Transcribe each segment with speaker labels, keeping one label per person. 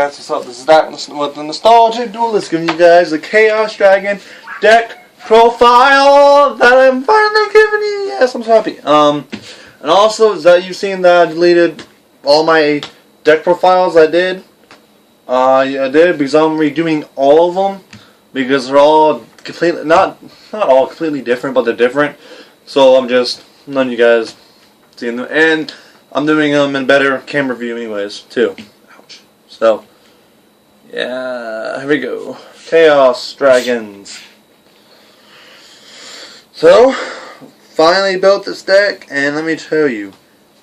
Speaker 1: What's up? This is Dak with the Nostalgic Duelist giving you guys the Chaos Dragon deck profile that I'm finally giving you. Yes, I'm so happy. And also, is that you've seen that I deleted all my deck profiles I did? I did because I'm redoing all of them because they're all completely not all completely different, but they're different. So I'm just letting you guys see them, and I'm doing them in better camera view anyways too. Ouch. So yeah, here we go. Chaos Dragons. So finally built this deck, and let me tell you,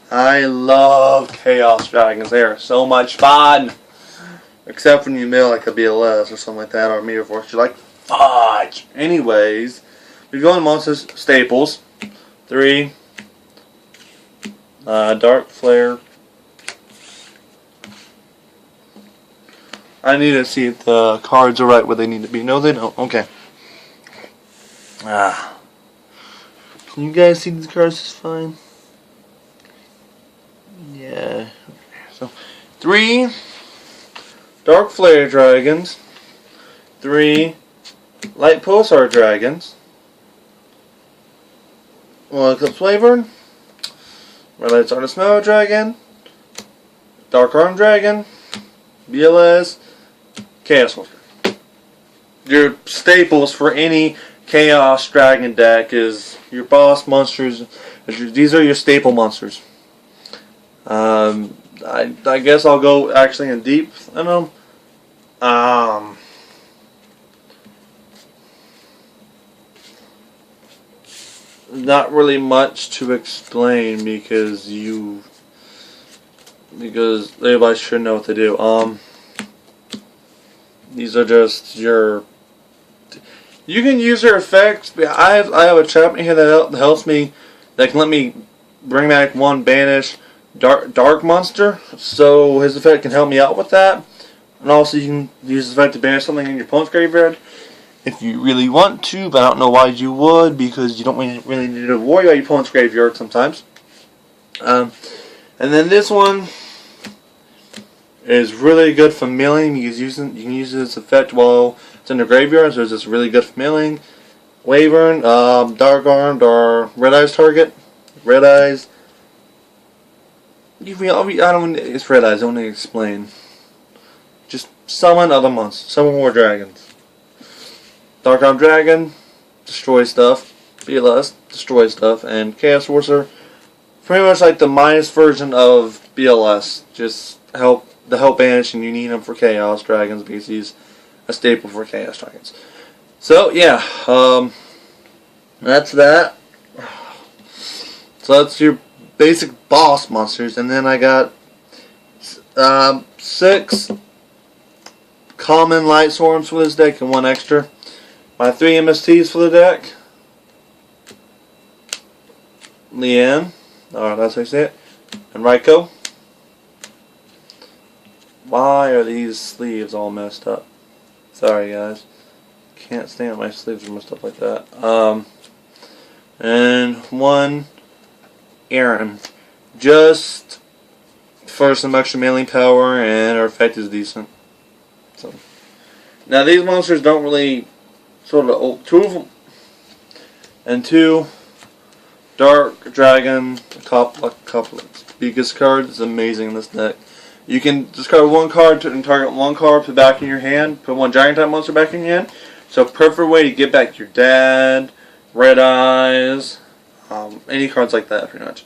Speaker 1: I love Chaos Dragons. They are so much fun. Except when you mail like a BLS or something like that, or a Mirror Force, you're like, fudge! Anyways, we go on monsters, staples. 3, Dark Flare. I need to see if the cards are right where they need to be. No, they don't. Okay. Can you guys see these cards just fine? Yeah. So, 3 Dark Flare Dragons, 3 Light Pulsar Dragons, 1 Eclipse Wyvern, Red Light Stardust Snow Dragon, Dark Arm Dragon, BLS, Chaos Wolf. Your staples for any Chaos Dragon deck is your boss monsters. These are your staple monsters. I guess I'll go actually in deep in them. Not really much to explain because everybody should know what to do. These are just your. You can use their effects. I have a trap in here that helps me. That can let me bring back 1 banish dark monster, so his effect can help me out with that. And also you can use his effect to banish something in your opponent's graveyard if you really want to, but I don't know why you would, because you don't really need to worry about your opponent's graveyard sometimes. And then this one is really good for milling because you can use this effect while it's in the graveyard, so it's just really good for milling. Wyvern, Dark Armed, or Red Eyes target. Red Eyes. I don't. It's Red Eyes. I don't need to explain. Just summon other monsters. Summon more dragons. Dark Arm Dragon, destroy stuff. BLS, destroy stuff. And Chaos Sorcerer, pretty much like the minus version of BLS. Just help banish, and you need him for Chaos Dragons because he's a staple for Chaos Dragons. So yeah, that's that. So that's your basic boss monsters, and then I got 6 common light swarms for this deck and 1 extra. My 3 MSTs for the deck. Leanne, that's how you say it, and Raikou. Why are these sleeves all messed up? Sorry guys, can't stand my sleeves are messed up like that. And 1 Aaron, just for some extra mailing power, and her effect is decent. So now these monsters don't really 2 of them, and 2 Dark Dragon couplets. Biggest card is amazing in this deck. You can discard 1 card and target 1 card, put it back in your hand, put 1 Dragon type monster back in your hand. So perfect way to get back your dad, Red Eyes. Any cards like that, pretty much.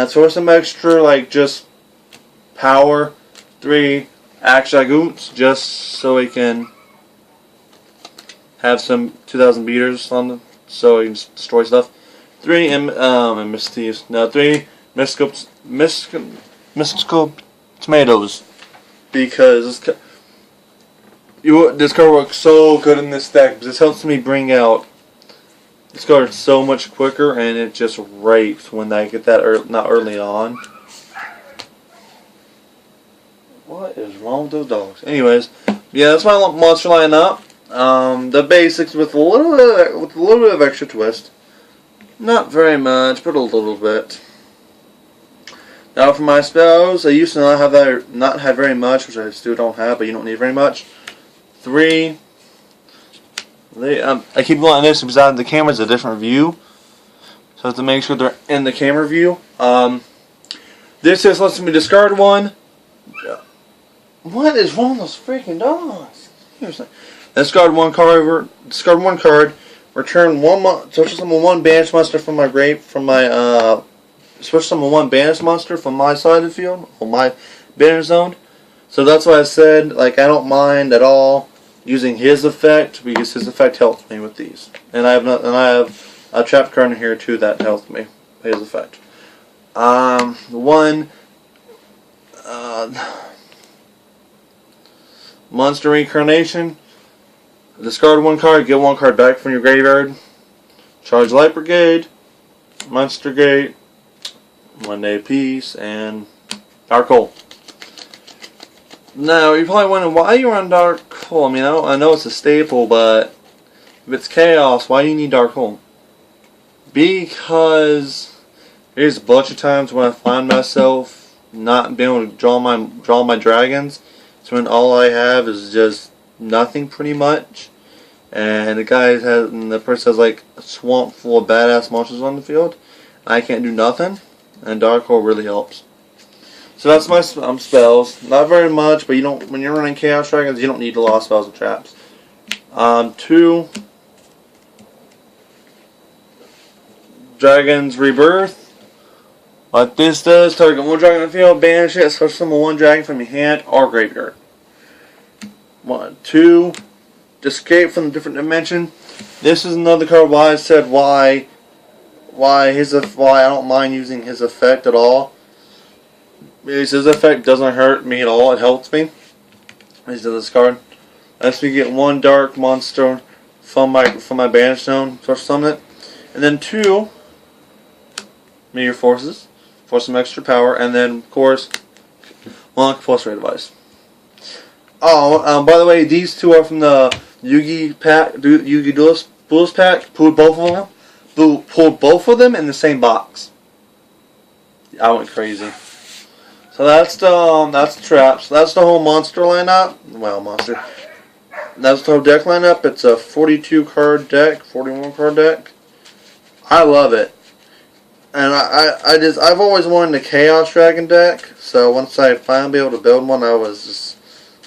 Speaker 1: So some extra, like just power. 3 Axagoots, just so he can have some 2,000 beaters on them, so he can destroy stuff. 3 MSTs. Now 3 mystical tomatoes, because this card works so good in this deck. This helps me bring out this card so much quicker, and it just rapes when I get that not early on. What is wrong with those dogs? Anyways, yeah, that's my monster lineup. The basics with a little bit of extra twist. Not very much, but a little bit. Now for my spells, I used to not have very much, which I still don't have, but you don't need very much. 3. I keep going on this because the camera's a different view, so I have to make sure they're in the camera view. This just lets me discard 1. What is wrong with those freaking dogs? Seriously. Discard 1 card. Discard 1 card. Return 1. Special summon 1 banished monster from my grave. Special summon 1 banished monster from my side of the field, or my banished zone. So that's why I said, like, I don't mind at all using his effect, because his effect helps me with these. And I have a trap card in here too that helps me with his effect. Monster Reincarnation. Discard 1 card, get 1 card back from your graveyard. Charge Light Brigade, Monster Gate, 1 day peace, and Dark Hole. Now, you're probably wondering why you run Dark Hole. I mean, I know it's a staple, but if it's Chaos, why do you need Dark Hole? Because there's a bunch of times when I find myself not being able to draw my dragons. So when all I have is just nothing, pretty much, and the person has like a swamp full of badass monsters on the field, I can't do nothing, and Dark Hole really helps. So that's my spells. Not very much, but when you're running Chaos Dragons, you don't need a lot of spells and traps. 2. Dragon's Rebirth. What this does, target 1 dragon on the field, banish it, special summon 1 dragon from your hand or graveyard. 1, 2. Escape from a different dimension. This is another card why I said why I don't mind using his effect at all. Because his effect doesn't hurt me at all, it helps me. This is this card. Lets me get 1 dark monster from my banish zone, special summon it. And then 2 Meteor Forces for some extra power, and then of course 1 compulsory device. Oh, by the way, these 2 are from the Yugi pack, Yugi Duelist pack. Pulled both of them in the same box. I went crazy. So that's the traps. That's the whole monster lineup. Well, that's the whole deck lineup. It's a 42 card deck, 41 card deck. I love it. And I've always wanted a Chaos Dragon deck, so once I finally be able to build one, I was just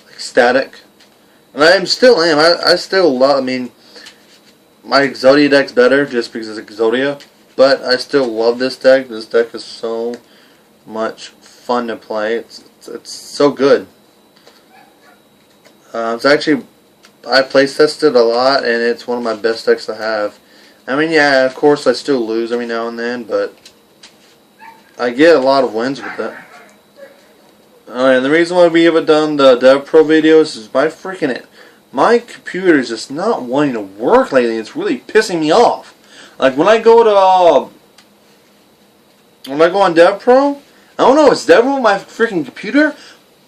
Speaker 1: ecstatic. And I still am. I still love, I mean, my Exodia deck's better just because it's Exodia, but I still love this deck. This deck is so much fun to play. It's so good. It's actually, I place tested a lot, and it's one of my best decks to have. I mean, yeah, of course I still lose every now and then, but I get a lot of wins with it. Alright, and the reason why we haven't done the Dev Pro videos is my computer is just not wanting to work lately. It's really pissing me off. Like when I go on Dev Pro, I don't know if it's Dev Pro or my freaking computer,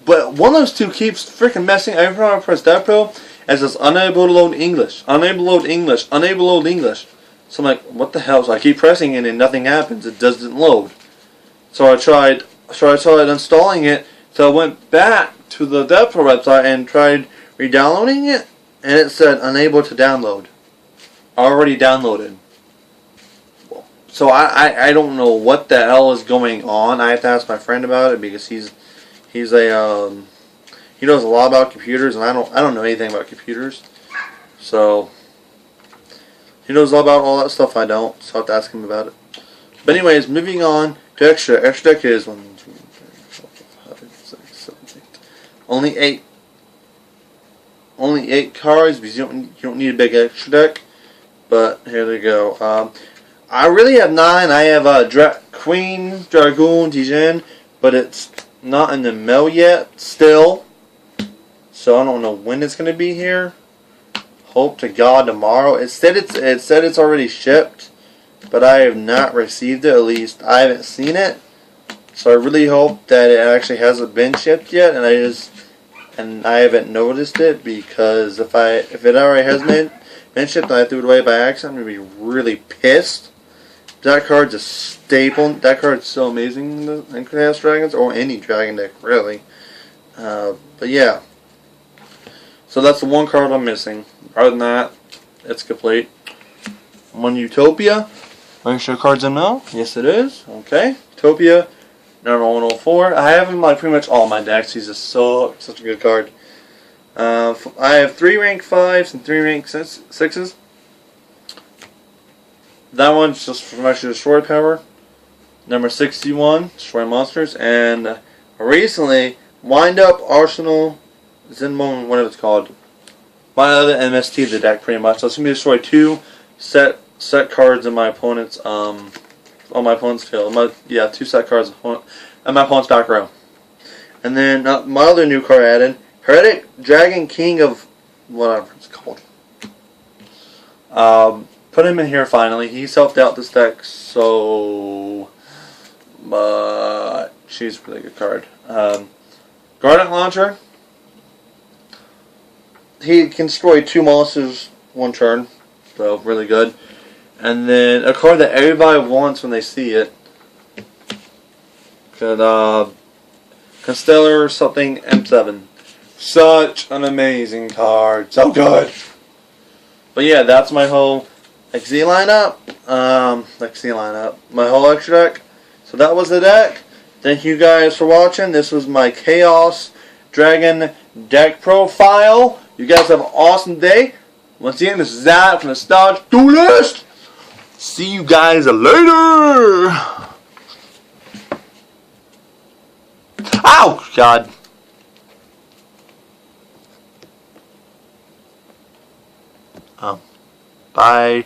Speaker 1: but one of those two keeps freaking messing. Every time I press Dev Pro, it says unable to load English, unable to load English, unable to load English. So I'm like, what the hell? So I keep pressing it and nothing happens. It doesn't load. So I tried installing it. So I went back to the DevPro website and tried re-downloading it, and it said unable to download. Already downloaded. So I don't know what the hell is going on. I have to ask my friend about it because he knows a lot about computers, and I don't know anything about computers. So he knows all about all that stuff I don't, so I have to ask him about it. But anyways, moving on to extra. Extra deck is 1, 2, 3, 4, 5, 6, 7, 8. Only 8 cards because you don't need a big extra deck. But here they go. I really have 9. I have Queen Dragoon Tijen, but it's not in the mail yet still. So I don't know when it's gonna be here. Hope to God tomorrow. It said it's already shipped, but I have not received it. At least I haven't seen it. So I really hope that it actually hasn't been shipped yet, and I haven't noticed it, because if it already hasn't been shipped and I threw it away by accident, I'm gonna be really pissed. That card's a staple. That card's so amazing in Chaos Dragons, or any dragon deck, really. But yeah. So that's the one card I'm missing. Other than that, it's complete. One Utopia. Make sure cards in now. Yes, it is. Okay. Utopia, number 104. I have him like pretty much all my decks. He's just such a good card. I have 3 rank 5s and 3 rank 6s. That one's just for extra destroy power. Number 61, destroy monsters. And recently, Wind Up Arsenal Zenmon, whatever it's called. My other MST of the deck, pretty much. So it's gonna be destroy 2 set cards in my opponent's on my opponent's field. 2 set cards in my opponent's back row. And then my other new card added, Heretic Dragon King of whatever it's called. Put him in here finally. He selfed out this deck so much. She's a really good card. Gardent Launcher. He can destroy 2 monsters 1 turn. So really good. And then a card that everybody wants when they see it. Constellar something M7. Such an amazing card. So good. But yeah, that's my whole XZ lineup. My whole extra deck. So that was the deck. Thank you guys for watching. This was my Chaos Dragon deck profile. You guys have an awesome day. Once again, this is Zach from Nostalgia Duelist. See you guys later. Ow! God. Bye.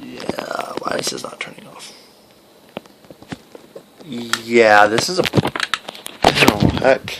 Speaker 1: Yeah, why is this not turning off? Yeah, this is a... Oh, heck.